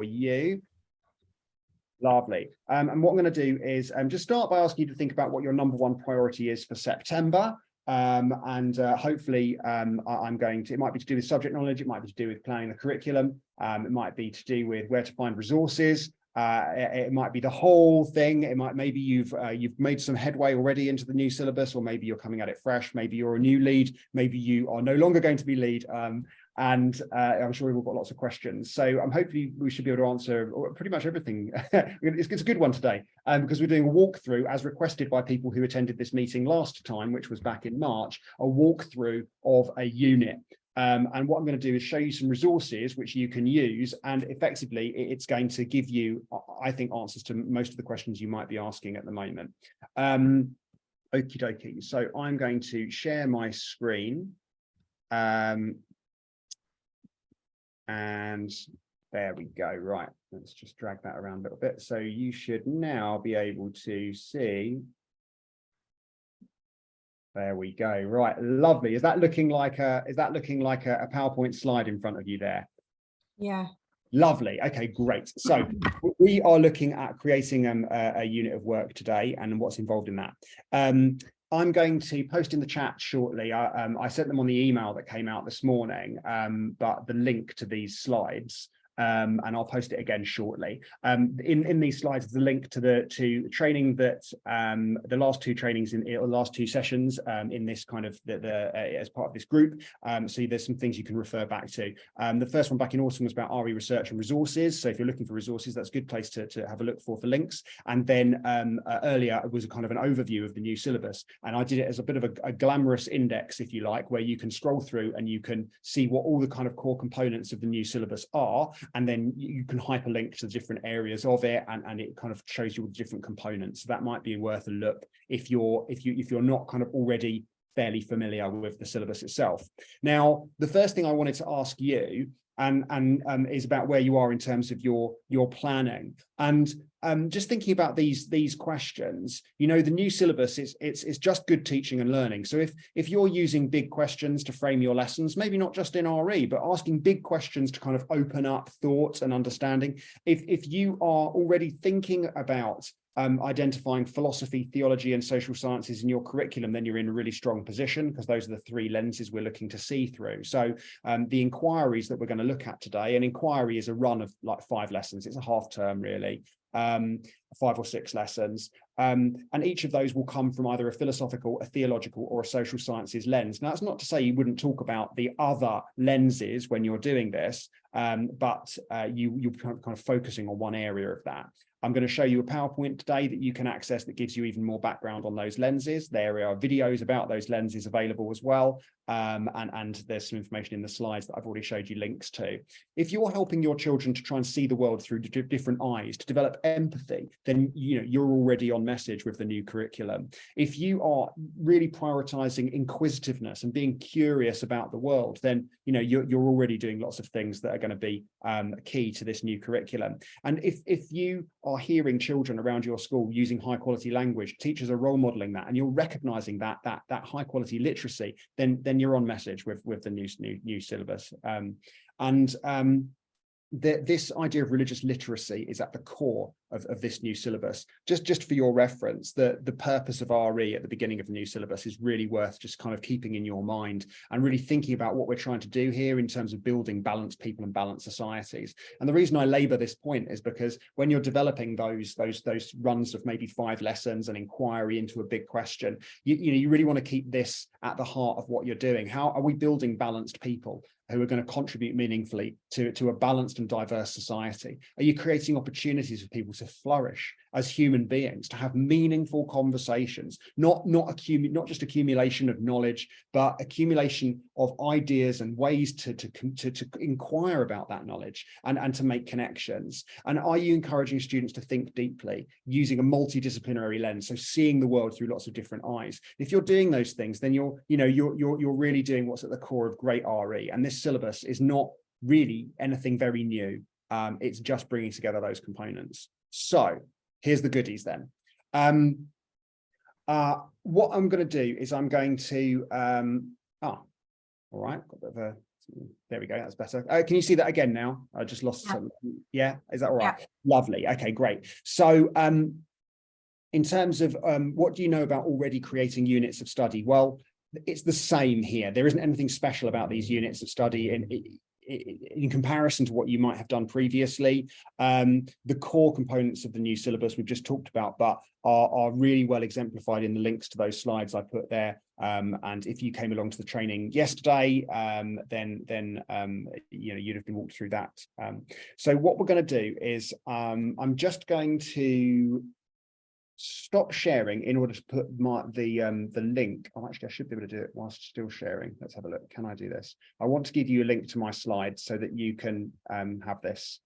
you? Lovely. And what I'm going to do is just start by asking you to think about what your number one priority is for September. Hopefully I'm going to, it might be to do with subject knowledge, it might be to do with planning the curriculum, it might be to do with where to find resources, it might be the whole thing. It might, maybe you've made some headway already into the new syllabus, or maybe you're coming at it fresh, maybe you're a new lead, maybe you are no longer going to be lead. I'm sure we've all got lots of questions. So hopefully we should be able to answer pretty much everything. It's a good one today, because we're doing a walkthrough as requested by people who attended this meeting last time, which was back in March, a walkthrough of a unit. And what I'm going to do is show you some resources which you can use, and effectively it's going to give you, I think, answers to most of the questions you might be asking at the moment. Okie dokie. So I'm going to share my screen. And there we go. Right, let's just drag that around a little bit. So you should now be able to see. There we go. Right, lovely. Is that looking like a PowerPoint slide in front of you there? Yeah. Lovely. Okay, great. So we are looking at creating a unit of work today and what's involved in that. I'm going to post in the chat shortly. I sent them on the email that came out this morning, but the link to these slides, and I'll post it again shortly. In these slides, the link to training that the last two trainings in the last two sessions in this kind of as part of this group. So there's some things you can refer back to. The first one back in autumn was about RE research and resources. So if you're looking for resources, that's a good place to have a look for links. And then earlier it was a kind of an overview of the new syllabus, and I did it as a bit of a glamorous index, if you like, where you can scroll through and you can see what all the kind of core components of the new syllabus are. And then you can hyperlink to the different areas of it, and it kind of shows you all the different components. So that might be worth a look if you're not kind of already fairly familiar with the syllabus itself. Now, the first thing I wanted to ask you is about where you are in terms of your planning. And just thinking about these questions, you know, the new syllabus it's just good teaching and learning. So if you're using big questions to frame your lessons, maybe not just in RE, but asking big questions to kind of open up thoughts and understanding, if you are already thinking about identifying philosophy, theology, and social sciences in your curriculum, then you're in a really strong position, because those are the three lenses we're looking to see through. So the inquiries that we're going to look at today, an inquiry is a run of like 5 lessons. It's a half term, really, 5 or 6 lessons. And each of those will come from either a philosophical, a theological, or a social sciences lens. Now, that's not to say you wouldn't talk about the other lenses when you're doing this, but you're kind of focusing on one area of that. I'm going to show you a PowerPoint today that you can access that gives you even more background on those lenses. There are videos about those lenses available as well. And there's some information in the slides that I've already showed you links to. If you're helping your children to try and see the world through different eyes, to develop empathy, then you're already on message with the new curriculum. If you are really prioritizing inquisitiveness and being curious about the world, then you're already doing lots of things that are going to be key to this new curriculum. And if you are hearing children around your school using high quality language, teachers are role modeling that, and you're recognizing that high quality literacy, then you're on message with the new syllabus. This idea of religious literacy is at the core of this new syllabus. Just for your reference, the purpose of RE at the beginning of the new syllabus is really worth just kind of keeping in your mind and really thinking about what we're trying to do here in terms of building balanced people and balanced societies. And the reason I labor this point is because when you're developing those runs of maybe 5 lessons, an inquiry into a big question, you really want to keep this at the heart of what you're doing. How are we building balanced people who are going to contribute meaningfully to a balanced and diverse society? Are you creating opportunities for people to flourish as human beings, to have meaningful conversations, not just accumulation of knowledge, but accumulation of ideas and ways to inquire about that knowledge and to make connections? And are you encouraging students to think deeply using a multidisciplinary lens, so seeing the world through lots of different eyes? If you're doing those things, then you're really doing what's at the core of great RE. And this syllabus is not really anything very new. It's just bringing together those components. So here's the goodies then. What I'm going to do is I'm going to, all right, got a bit of There we go. That's better. Can you see that again now? I just lost some. Yeah, is that all right? Yeah. Lovely. Okay, great. So in terms of what do you know about already creating units of study? Well, it's the same here. There isn't anything special about these units of study in comparison to what you might have done previously. The core components of the new syllabus we've just talked about, but are really well exemplified in the links to those slides I put there. And if you came along to the training yesterday, then you know, you'd have been walked through that. So what we're going to do is I'm just going to stop sharing in order to put the link. Oh, actually, I should be able to do it whilst still sharing. Let's have a look. Can I do this? I want to give you a link to my slides so that you can have this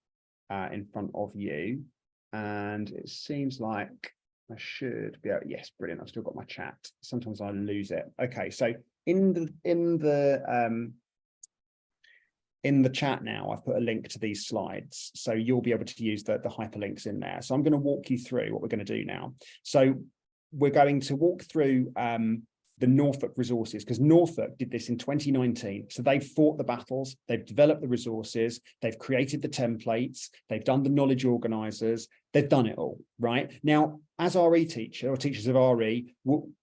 in front of you. And it seems like I should be able, yes, brilliant. I've still got my chat. Sometimes I lose it. Okay, so in the chat now, I've put a link to these slides, so you'll be able to use the hyperlinks in there. So I'm going to walk you through what we're going to do now. So we're going to walk through the Norfolk resources, because Norfolk did this in 2019. So they've fought the battles, they've developed the resources, they've created the templates, they've done the knowledge organisers, they've done it all, right? Now, as RE teacher or teachers of RE,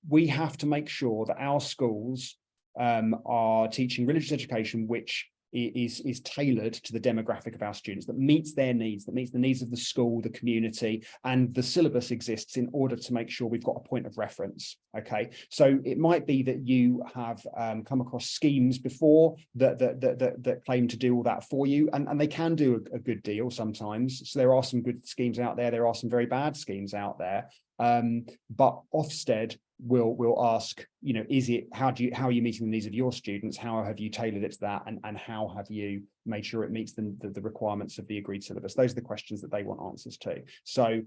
we have to make sure that our schools are teaching religious education, which is tailored to the demographic of our students, that meets their needs, that meets the needs of the school, the community, and the syllabus exists in order to make sure we've got a point of reference. Okay, so it might be that you have come across schemes before that claim to do all that for you, and they can do a good deal sometimes. So there are some good schemes out there are some very bad schemes out there, but Ofsted will ask, you know, how are you meeting the needs of your students? How have you tailored it to that? And how have you made sure it meets the requirements of the agreed syllabus? Those are the questions that they want answers to. So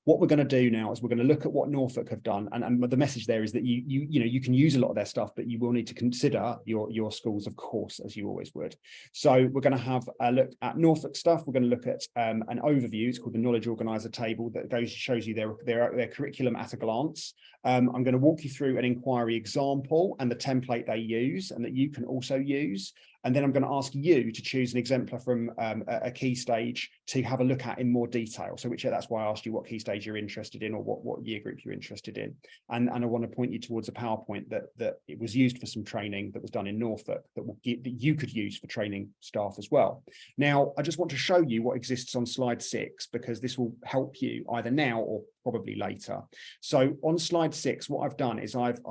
what we're going to do now is we're going to look at what Norfolk have done, and the message there is that you can use a lot of their stuff, but you will need to consider your schools, of course, as you always would. So we're going to have a look at Norfolk stuff. We're going to look at an overview. It's called the Knowledge Organizer table that shows you their curriculum at a glance. I'm going to walk you through an inquiry example and the template they use, and that you can also use. And then I'm going to ask you to choose an exemplar from a key stage to have a look at in more detail. So that's why I asked you what key stage you're interested in, or what year group you're interested in. And I want to point you towards a PowerPoint that it was used for some training that was done in Norfolk that you could use for training staff as well. Now, I just want to show you what exists on slide 6, because this will help you either now or probably later. So on slide 6, what I've done is I've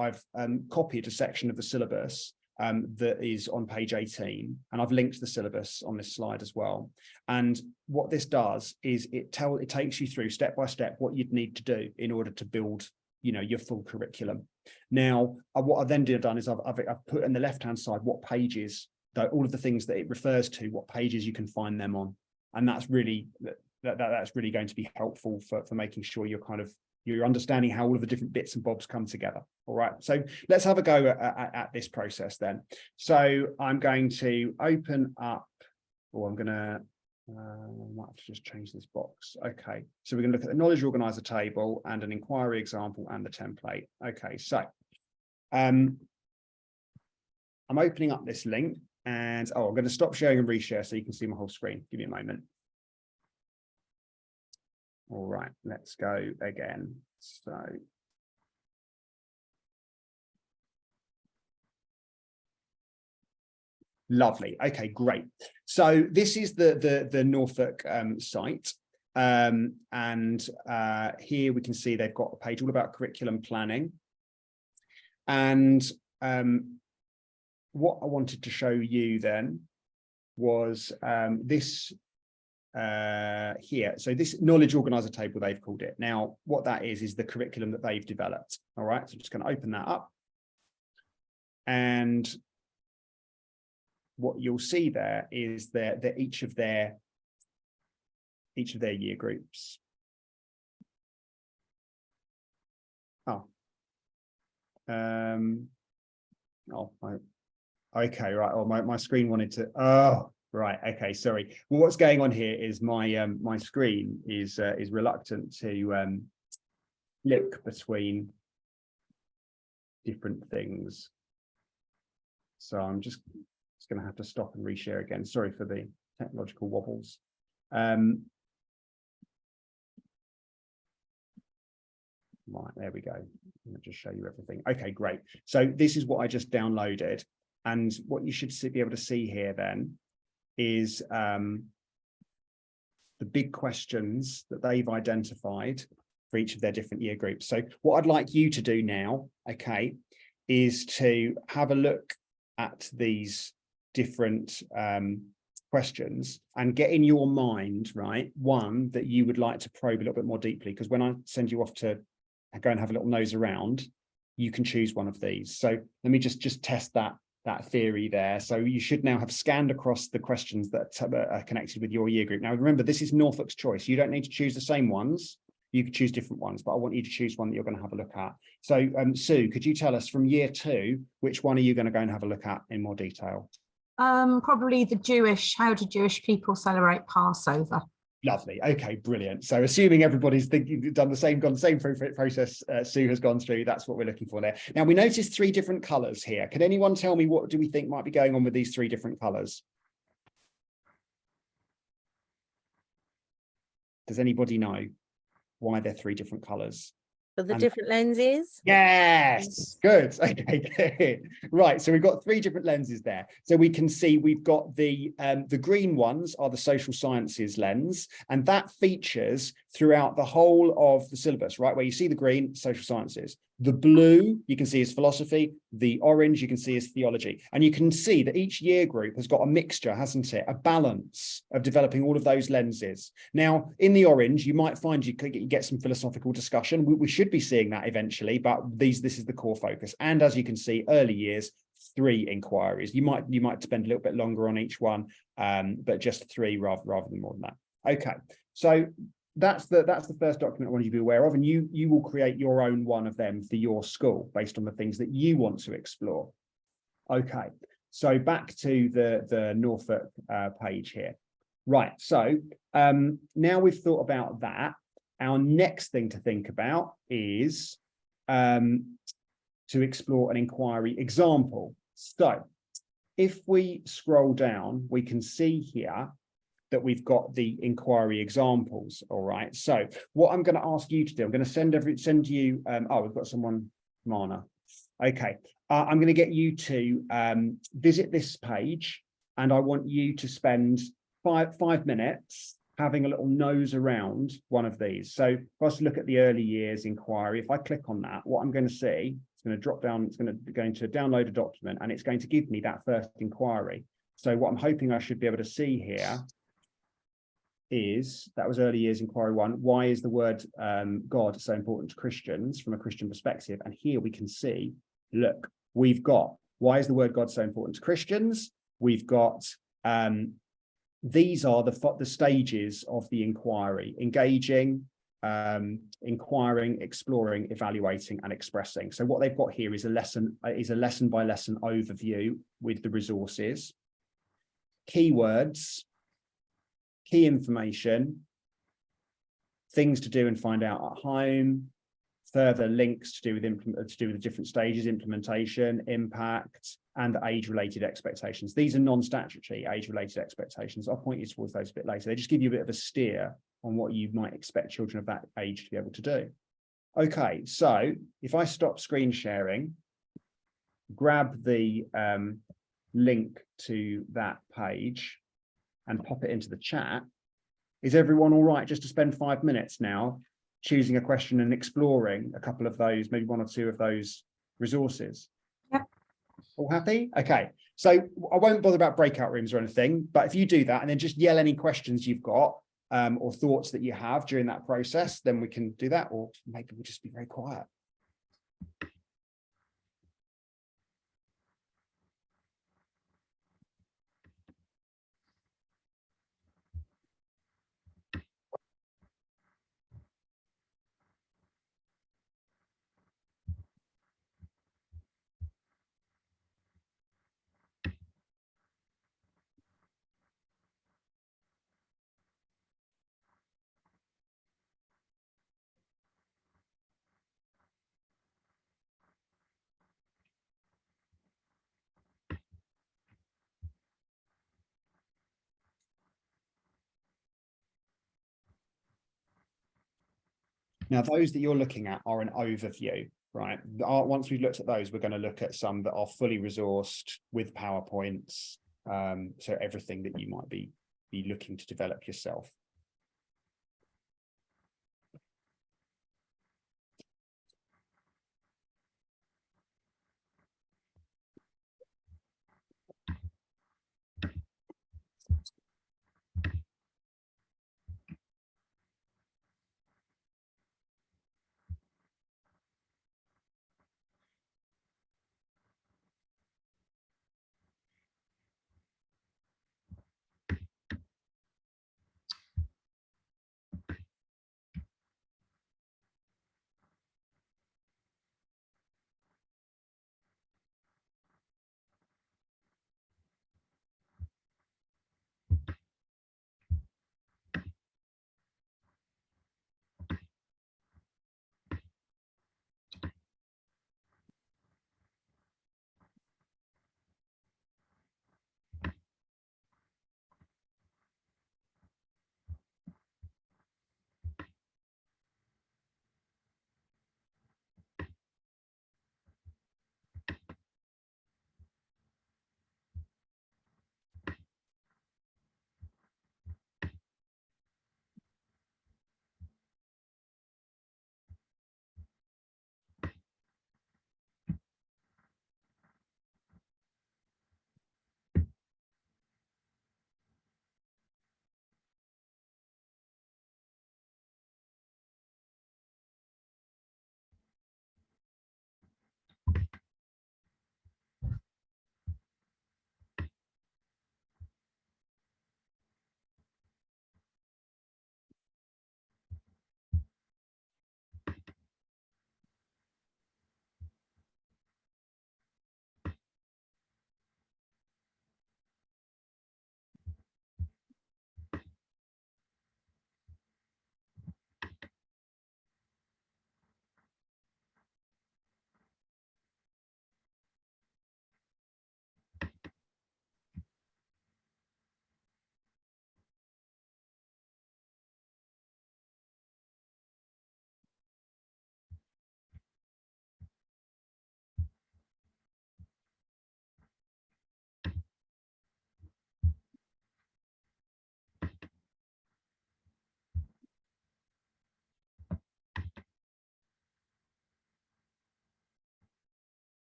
copied a section of the syllabus that is on page 18, and I've linked the syllabus on this slide as well. And what this does is it takes you through step by step what you'd need to do in order to build, you know, your full curriculum. Now, what I've then done is I've put on the left hand side what pages, all of the things that it refers to, what pages you can find them on, and that's really that's really going to be helpful for making sure you're understanding how all of the different bits and bobs come together. All right, so let's have a go at this process then. So I'm going to open up, or I'm going to, I might have to just change this box. Okay, so we're going to look at the knowledge organizer table and an inquiry example and the template. Okay, so I'm opening up this link, and I'm going to stop sharing and reshare so you can see my whole screen. Give me a moment. All right, let's go again. So lovely. Okay, great. So this is the Norfolk site. And here we can see they've got a page all about curriculum planning. And what I wanted to show you then was this here. So this knowledge organizer table, they've called it. Now, what that is the curriculum that they've developed. All right, so I'm just going to open that up. And what you'll see there is that each of their year groups. Okay, right. Oh, my screen wanted to. Right. Okay. Sorry. Well, what's going on here is my screen is reluctant to look between different things. So I'm just Just going to have to stop and reshare again. Sorry for the technological wobbles. Right, there we go. I'll just show you everything. Okay, great. So this is what I just downloaded. And what you should be able to see here then is the big questions that they've identified for each of their different year groups. So what I'd like you to do now, okay, is to have a look at these different questions and get in your mind, right, one that you would like to probe a little bit more deeply, because when I send you off to go and have a little nose around, you can choose one of these. So let me just test that theory there. So you should now have scanned across the questions that are connected with your year group. Now, remember, this is Norfolk's choice. You don't need to choose the same ones. You could choose different ones, but I want you to choose one that you're going to have a look at. So Sue, could you tell us from year 2, which one are you going to go and have a look at in more detail? Probably how do Jewish people celebrate Passover? Lovely. Okay, brilliant. So assuming everybody's gone the same process Sue has gone through, that's what we're looking for there. Now, we noticed 3 different colors here. Can anyone tell me what do we think might be going on with these 3 different colors? Does anybody know why they're 3 different colors? For the different lenses? Yes, good. Okay, good. Right, so we've got 3 different lenses there. So we can see we've got the green ones are the social sciences lens, and that features throughout the whole of the syllabus, right? Where you see the green, social sciences. The blue, you can see, is philosophy. The orange, you can see, is theology. And you can see that each year group has got a mixture, hasn't it? A balance of developing all of those lenses. Now, in the orange, you might find you get some philosophical discussion. We should be seeing that eventually, but this is the core focus. And as you can see, early years, 3 inquiries. You might spend a little bit longer on each one, but just 3 rather than more than that. Okay, so that's the first document I want you to be aware of, and you will create your own one of them for your school based on the things that you want to explore. Okay, so back to the Norfolk page here. Right, so now we've thought about that, our next thing to think about is to explore an inquiry example. So if we scroll down, we can see here that we've got the inquiry examples. All right. So what I'm going to ask you to do, I'm going to send you. Oh, we've got someone, Mana. Okay. I'm going to get you to visit this page, and I want you to spend five minutes having a little nose around one of these. So if I was to look at the early years inquiry, if I click on that, what I'm going to see, it's going to drop down, it's going to go into download a document, and it's going to give me that first inquiry. So what I'm hoping I should be able to see here is, that was early years inquiry 1. Why is the word God so important to Christians from a Christian perspective? And here we can see, look, we've got, why is the word God so important to Christians? We've got, these are the stages of the inquiry: engaging, inquiring, exploring, evaluating, and expressing. So what they've got here is a lesson by lesson overview with the resources, keywords, key information, things to do and find out at home, further links to do with the different stages: implementation, impact, and age-related expectations. These are non-statutory age-related expectations. I'll point you towards those a bit later. They just give you a bit of a steer on what you might expect children of that age to be able to do. Okay, so if I stop screen sharing, grab the link to that page and pop it into the chat. Is everyone all right just to spend 5 minutes now choosing a question and exploring a couple of those, maybe 1 or 2 of those resources? Yep. All happy? Okay, so I won't bother about breakout rooms or anything, but if you do that and then just yell any questions you've got or thoughts that you have during that process, then we can do that, or maybe we'll just be very quiet. Now, those that you're looking at are an overview, right? Once we've looked at those, we're going to look at some that are fully resourced with PowerPoints. So everything that you might be looking to develop yourself.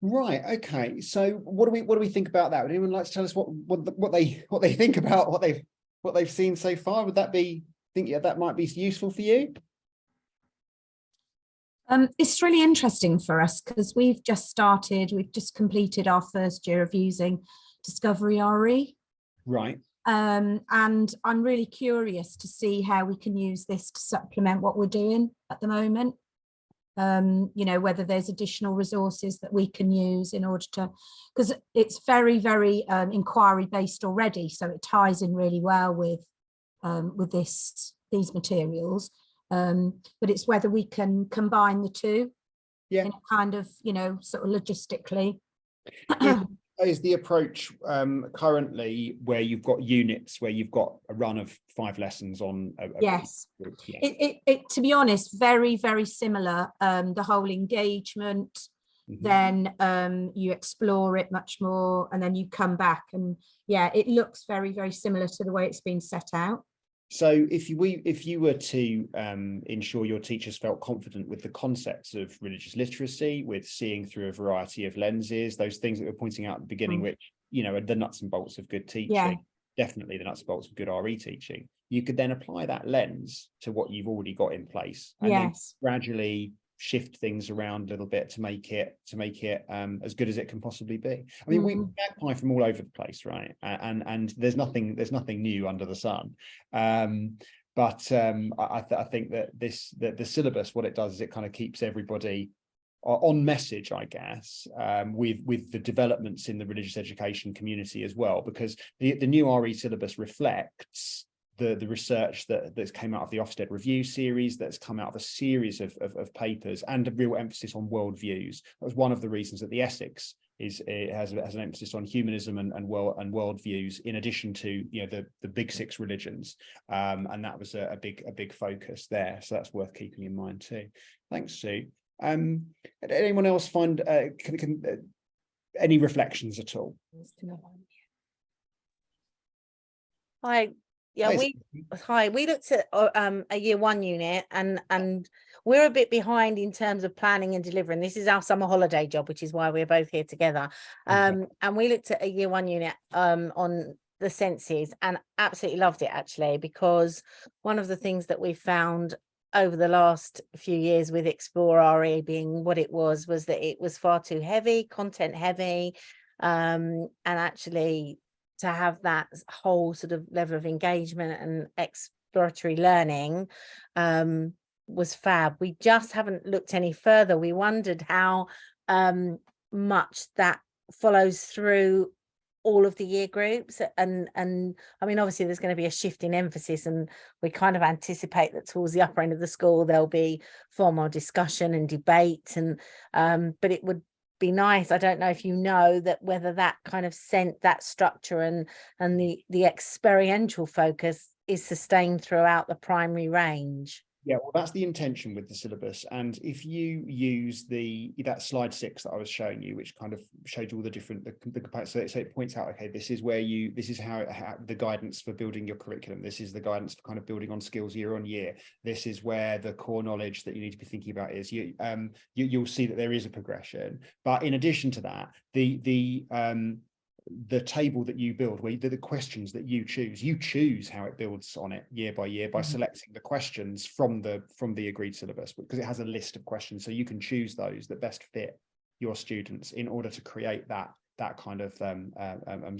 Right. Okay. So what do we think about that? Would anyone like to tell us what they think about what they've seen so far? Would that be that might be useful for you? It's really interesting for us because we've just completed our first year of using Discovery RE. Right. And I'm really curious to see how we can use this to supplement what we're doing at the moment. You know, whether there's additional resources that we can use in order to, because it's very, very inquiry based already. So it ties in really well with these materials. But it's whether we can combine the two in a kind of, you know, sort of logistically. Is the approach currently where you've got units where you've got a run of 5 lessons on yes. Yeah. It to be honest, very, very similar. The whole engagement, then you explore it much more and then you come back, and yeah, it looks very, very similar to the way it's been set out. So if you were to ensure your teachers felt confident with the concepts of religious literacy, with seeing through a variety of lenses, those things that we're pointing out at the beginning, which, you know, are the nuts and bolts of good teaching, definitely the nuts and bolts of good RE teaching, you could then apply that lens to what you've already got in place, and then gradually shift things around a little bit to make it as good as it can possibly be. I mean, we magpie from all over the place, right? And there's nothing new under the sun. But I think that the syllabus, what it does is it kind of keeps everybody on message, I guess, with the developments in the religious education community as well, because the new RE syllabus reflects the research that's came out of the Ofsted Review series, that's come out of a series of papers, and a real emphasis on worldviews. That was one of the reasons that the Essex has an emphasis on humanism and worldviews, in addition to, you know, the big six religions, and that was a big focus there. So that's worth keeping in mind too. Thanks, Sue. Anyone else find any reflections at all? We looked at a year one unit, and we're a bit behind in terms of planning and delivering. This is our summer holiday job, which is why we're both here together. And we looked at a year one unit on the senses, and absolutely loved it, actually, because one of the things that we found over the last few years with Explore RE being what it was that it was far too heavy, content heavy, and actually to have that whole sort of level of engagement and exploratory learning was fab. We just haven't looked any further. We wondered how much that follows through all of the year groups, and I mean, obviously there's going to be a shift in emphasis, and we kind of anticipate that towards the upper end of the school there'll be far more discussion and debate, and but it would be nice, I don't know if you know, that whether that kind of that structure and the experiential focus is sustained throughout the primary range. Yeah, well, that's the intention with the syllabus. And if you use that slide 6 that I was showing you, which kind of showed you all the different so it points out, okay, this is how the guidance for building your curriculum. This is the guidance for kind of building on skills year on year. This is where the core knowledge that you need to be thinking about is. You'll see that there is a progression, but in addition to that, the table that you build, where the questions that you choose how it builds on it year by year by selecting the questions from the agreed syllabus, because it has a list of questions, so you can choose those that best fit your students in order to create that kind of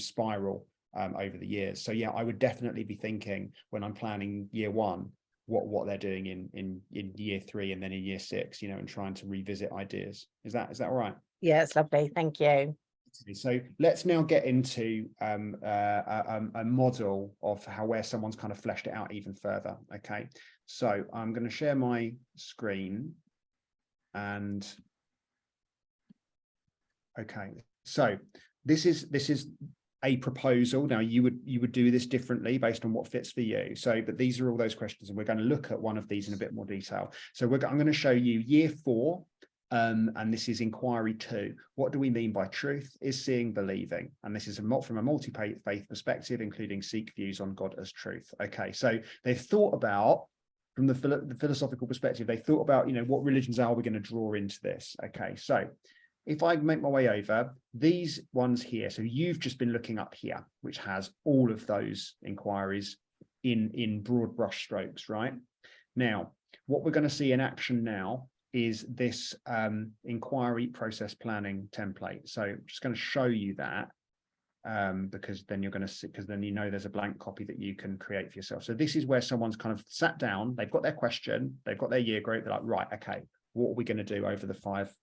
spiral over the years. So yeah, I would definitely be thinking, when I'm planning year one, what they're doing in year 3 and then in year 6, you know, and trying to revisit ideas. Is that all right? Yeah, it's lovely, thank you. So let's now get into a model of where someone's kind of fleshed it out even further. Okay, so I'm going to share my screen, and okay, so this is a proposal. Now you would do this differently based on what fits for you. So, but these are all those questions, and we're going to look at one of these in a bit more detail. So I'm going to show you year 4. And this is inquiry 2. What do we mean by truth is seeing, believing? And this is from a multi-faith perspective, including Sikh views on God as truth. Okay, so they've thought about, from the philosophical perspective, they thought about, you know, what religions are we going to draw into this? Okay, so if I make my way over these ones here, so you've just been looking up here, which has all of those inquiries in broad brush strokes, right? Now, what we're going to see in action now is this inquiry process planning template. So I'm just going to show you that because then you're going to see, because then you know there's a blank copy that you can create for yourself. So this is where someone's kind of sat down, they've got their question, they've got their year group, they're like, right, okay, what are we going to do over the five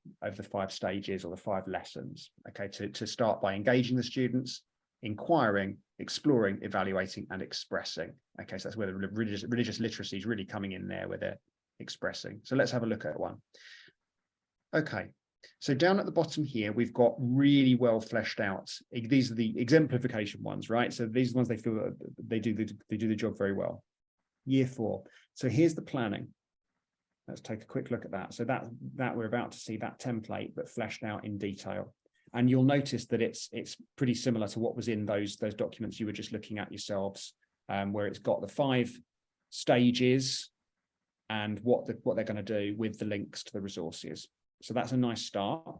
stages or the 5 lessons? Okay, to start by engaging the students, inquiring, exploring, evaluating, and expressing. Okay, so that's where the religious literacy is really coming in there, where they're expressing. So let's have a look at one. Okay, so down at the bottom here, we've got really well fleshed out. These are the exemplification ones, right? So these are the ones they feel they do the job very well. Year 4. So here's the planning. Let's take a quick look at that. So that we're about to see that template, but fleshed out in detail. And you'll notice that it's pretty similar to what was in those documents you were just looking at yourselves, where it's got the 5 stages and what they're going to do with the links to the resources. So that's a nice start.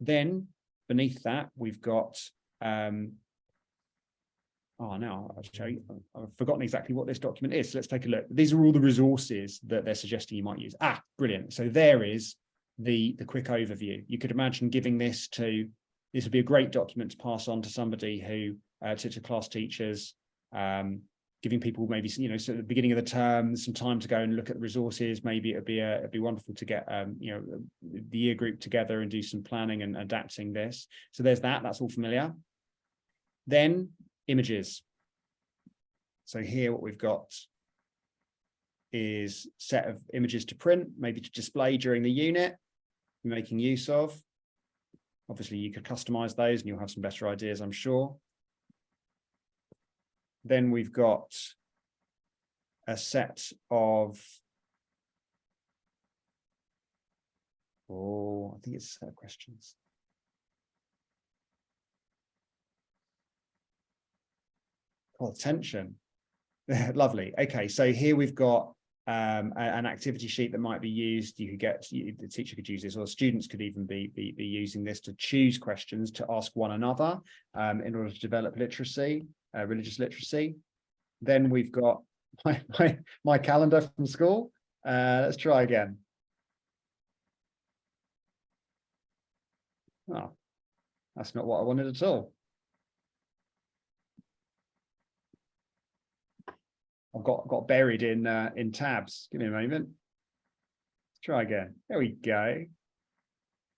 Then beneath that, we've got, oh, now I'll show you. I've forgotten exactly what this document is. So let's take a look. These are all the resources that they're suggesting you might use. Ah, brilliant. So there is the quick overview. You could imagine giving this would be a great document to pass on to somebody who, to class teachers, giving people maybe, you know, so at the beginning of the term, some time to go and look at the resources. Maybe it'd be wonderful to get, you know, the year group together and do some planning and adapting this. So there's that's all familiar. Then images. So here what we've got is set of images to print, maybe to display during the unit, making use of. Obviously, you could customize those and you'll have some better ideas, I'm sure. Then we've got a set of, I think it's a set of questions. Oh, attention. Lovely. Okay, so here we've got an activity sheet that might be used. You could get, the teacher could use this, or students could even be using this to choose questions to ask one another in order to develop literacy, religious literacy. Then we've got my calendar from school. Let's try again. Oh, that's not what I wanted at all. I've got buried in tabs. Give me a moment. Let's try again. There we go.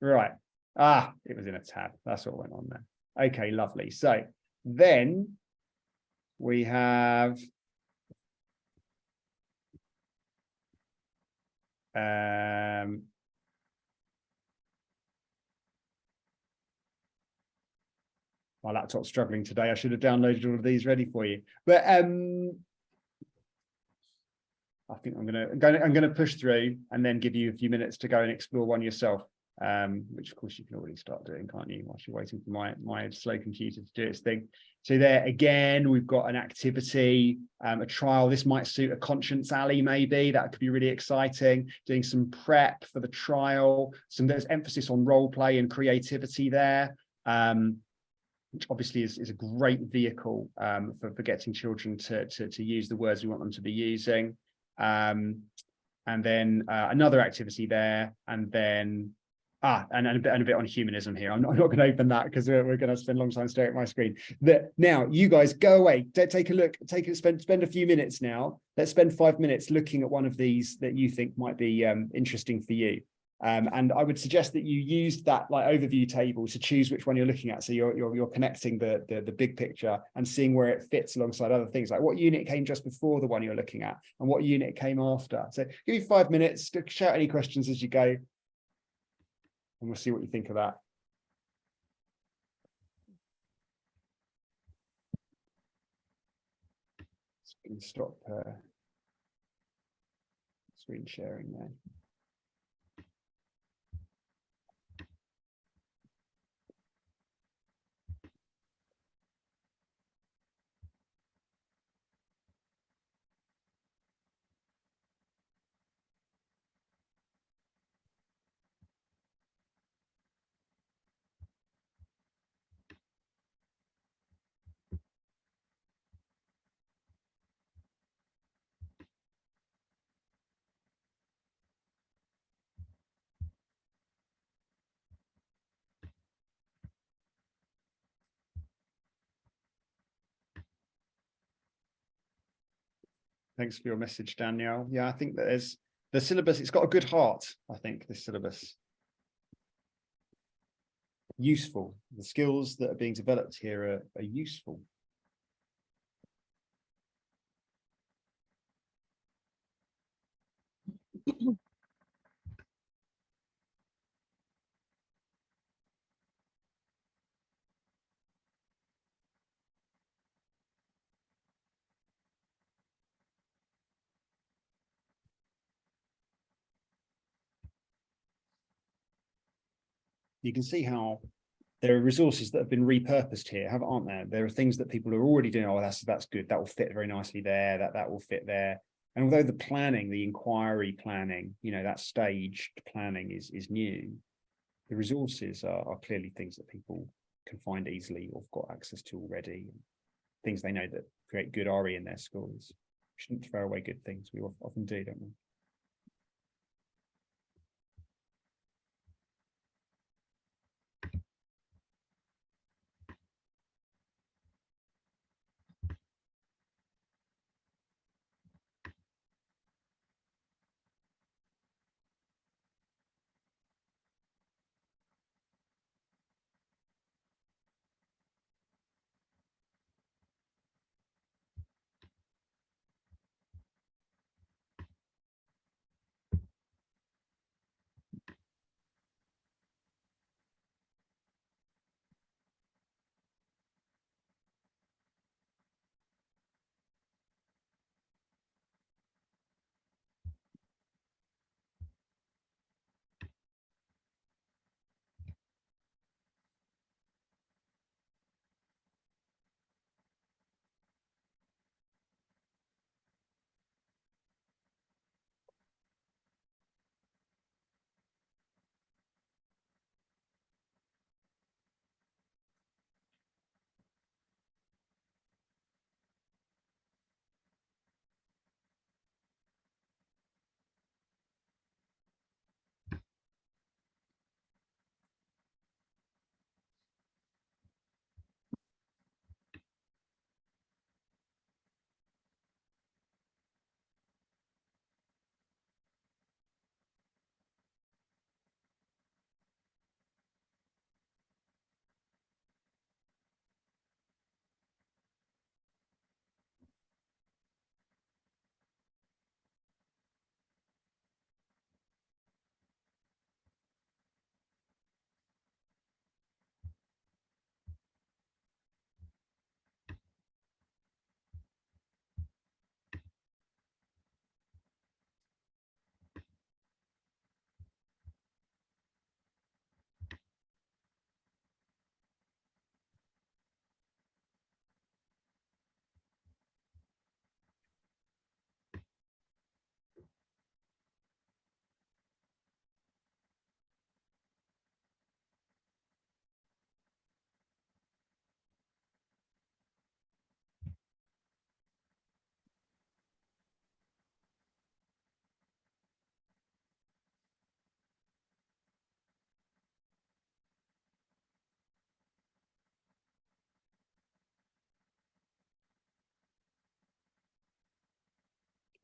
Right. Ah, it was in a tab. That's what went on there. Okay, lovely. So then we have my laptop's struggling today. I should have downloaded all of these ready for you. But I think I'm gonna push through and then give you a few minutes to go and explore one yourself. Which of course you can already start doing, can't you, whilst you're waiting for my slow computer to do its thing. So there again, we've got an activity, a trial. This might suit a conscience alley, maybe. That could be really exciting. Doing some prep for the trial. There's emphasis on role play and creativity there, which obviously is a great vehicle for getting children to use the words we want them to be using. And then another activity there, and then and a bit on humanism here. I'm not going to open that because we're going to spend a long time staring at my screen. Now you guys go away, take a look, spend a few minutes now. Let's spend 5 minutes looking at one of these that you think might be interesting for you. And I would suggest that you use that like overview table to choose which one you're looking at. So you're connecting the big picture and seeing where it fits alongside other things, like what unit came just before the one you're looking at and what unit came after. So give you 5 minutes to shout any questions as you go, and we'll see what you think of that. Stop screen sharing there. Thanks for your message, Danielle. Yeah, I think that there's the syllabus. It's got a good heart, I think, this syllabus. Useful. The skills that are being developed here are useful. You can see how there are resources that have been repurposed here, aren't there? There are things that people are already doing. Oh, that's good. That will fit very nicely there. That will fit there. And although the planning, the inquiry planning, you know, that staged planning is new, the resources are clearly things that people can find easily or have got access to already. Things they know that create good RE in their schools. We shouldn't throw away good things. We often do, don't we?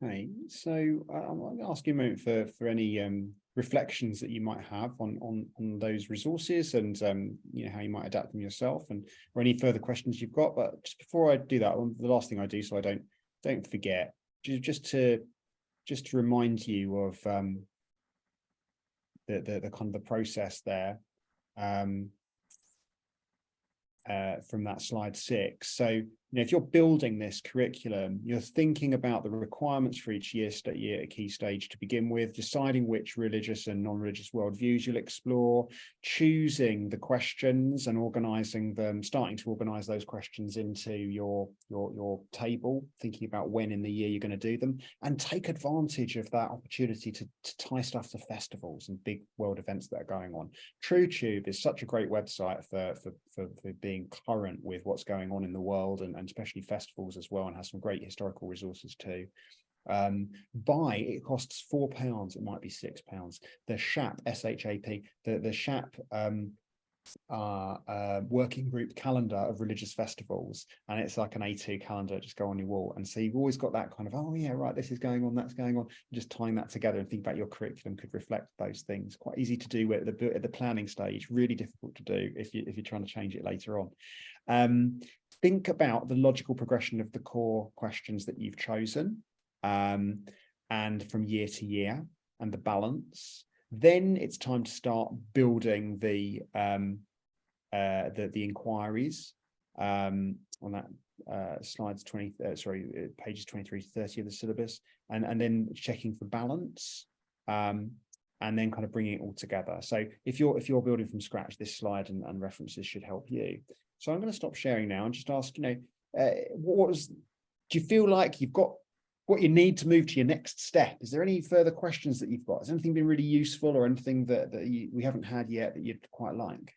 Okay, so I'm going to ask you a moment for any reflections that you might have on those resources and you know, how you might adapt them yourself, and or any further questions you've got. But just before I do that, the last thing I do, so I don't forget, just to remind you of the kind of the process there. From that slide 6. So, you know, if you're building this curriculum, you're thinking about the requirements for each year at a key stage to begin with, deciding which religious and non-religious worldviews you'll explore, choosing the questions and organizing them, starting to organize those questions into your table, thinking about when in the year you're going to do them, and take advantage of that opportunity to tie stuff to festivals and big world events that are going on. TrueTube is such a great website for being current with what's going on in the world, and especially festivals as well, and has some great historical resources too. It costs £4, it might be £6. The SHAP, S-H-A-P, the SHAP working group calendar of religious festivals, and it's like an A2 calendar, just go on your wall, and so you've always got that kind of, oh yeah, right, this is going on, that's going on, just tying that together and think about your curriculum could reflect those things. Quite easy to do at the planning stage, really difficult to do if you're trying to change it later on. Think about the logical progression of the core questions that you've chosen, and from year to year, and the balance. Then it's time to start building the inquiries on that pages 23 to 30 of the syllabus, and then checking for balance, and then kind of bringing it all together. So if you're building from scratch, this slide and references should help you. So I'm going to stop sharing now and just ask, you know, do you feel like you've got what you need to move to your next step. Is there any further questions that you've got? Has anything been really useful, or anything that we haven't had yet that you'd quite like?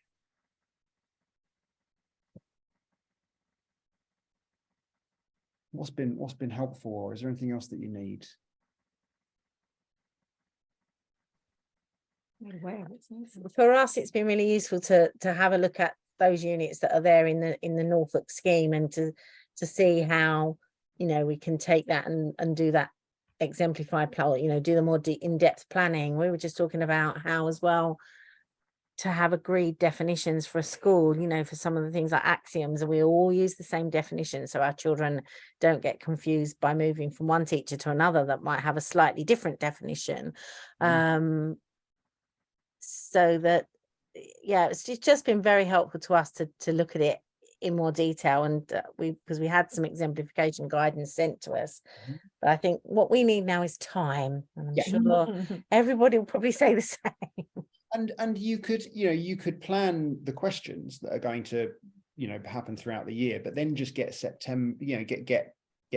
What's been helpful, or is there anything else that you need? For us, it's been really useful to have a look at those units that are there in the Norfolk scheme, and to see how, you know, we can take that and do that exemplified plan, you know, do the more in-depth planning. We were just talking about how as well to have agreed definitions for a school, you know, for some of the things like axioms, and we all use the same definition, so our children don't get confused by moving from one teacher to another that might have a slightly different definition. So that, yeah, it's just been very helpful to us to look at it in more detail, and because we had some exemplification guidance sent to us. But I think what we need now is time, and I'm sure everybody will probably say the same. And you could, you know, you could plan the questions that are going to, you know, happen throughout the year, but then just get September, you know, get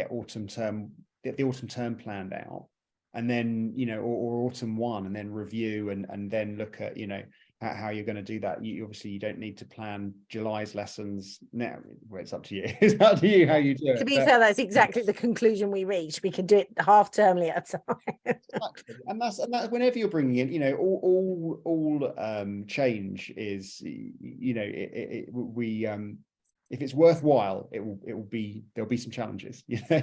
autumn term, get the autumn term planned out, and then, you know, or autumn one, and then review, and then look at, you know, how you're going to do that. You obviously, you don't need to plan July's lessons now. Well, it's up to you. It's up to you how you do it. To be fair, that's exactly the conclusion we reached. We can do it half termly at a time. Exactly. And that's whenever you're bringing in, you know, all change is, you know, if it's worthwhile, there'll be some challenges, you know.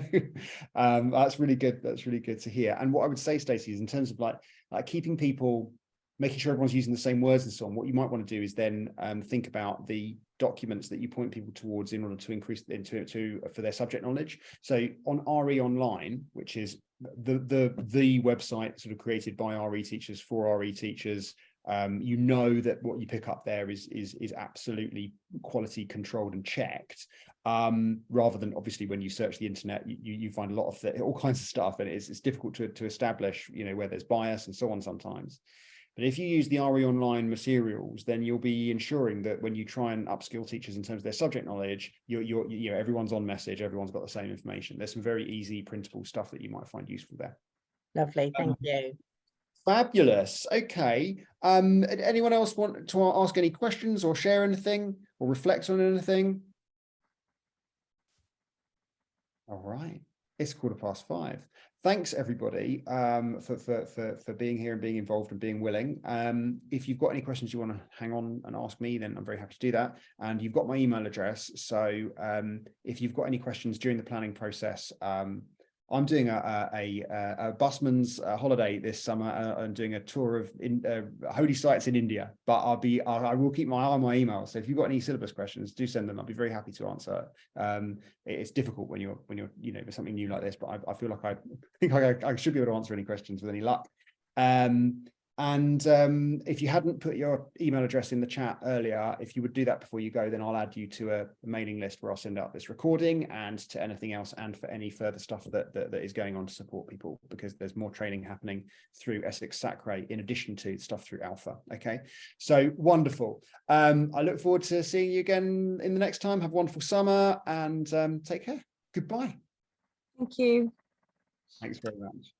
That's really good. That's really good to hear. And what I would say, Stacey, is in terms of like keeping people, making sure everyone's using the same words and so on, what you might want to do is then think about the documents that you point people towards in order to increase for their subject knowledge. So on RE Online, which is the website sort of created by RE teachers for RE teachers, you know that what you pick up there is absolutely quality controlled and checked, rather than obviously when you search the internet you find a lot of all kinds of stuff, and it's difficult to establish, you know, where there's bias and so on sometimes. But if you use the RE Online materials, then you'll be ensuring that when you try and upskill teachers in terms of their subject knowledge, you know, everyone's on message, everyone's got the same information. There's some very easy printable stuff that you might find useful there. Lovely, thank you. Fabulous. Okay. Anyone else want to ask any questions or share anything or reflect on anything? All right. It's 5:15. Thanks everybody for being here and being involved and being willing. If you've got any questions you want to hang on and ask me, then I'm very happy to do that. And you've got my email address. So if you've got any questions during the planning process, I'm doing a busman's holiday this summer. I'm doing a tour of holy sites in India, but I will keep my eye on my email. So if you've got any syllabus questions, do send them. I'll be very happy to answer. It's difficult when you're you know, with something new like this, but I feel like I think I should be able to answer any questions with any luck. If you hadn't put your email address in the chat earlier, if you would do that before you go, then I'll add you to a mailing list where I'll send out this recording and to anything else, and for any further stuff that is going on to support people, because there's more training happening through Essex Sacre in addition to stuff through Alpha. Okay, so wonderful. I look forward to seeing you again in the next time. Have a wonderful summer and take care. Goodbye. Thank you. Thanks very much.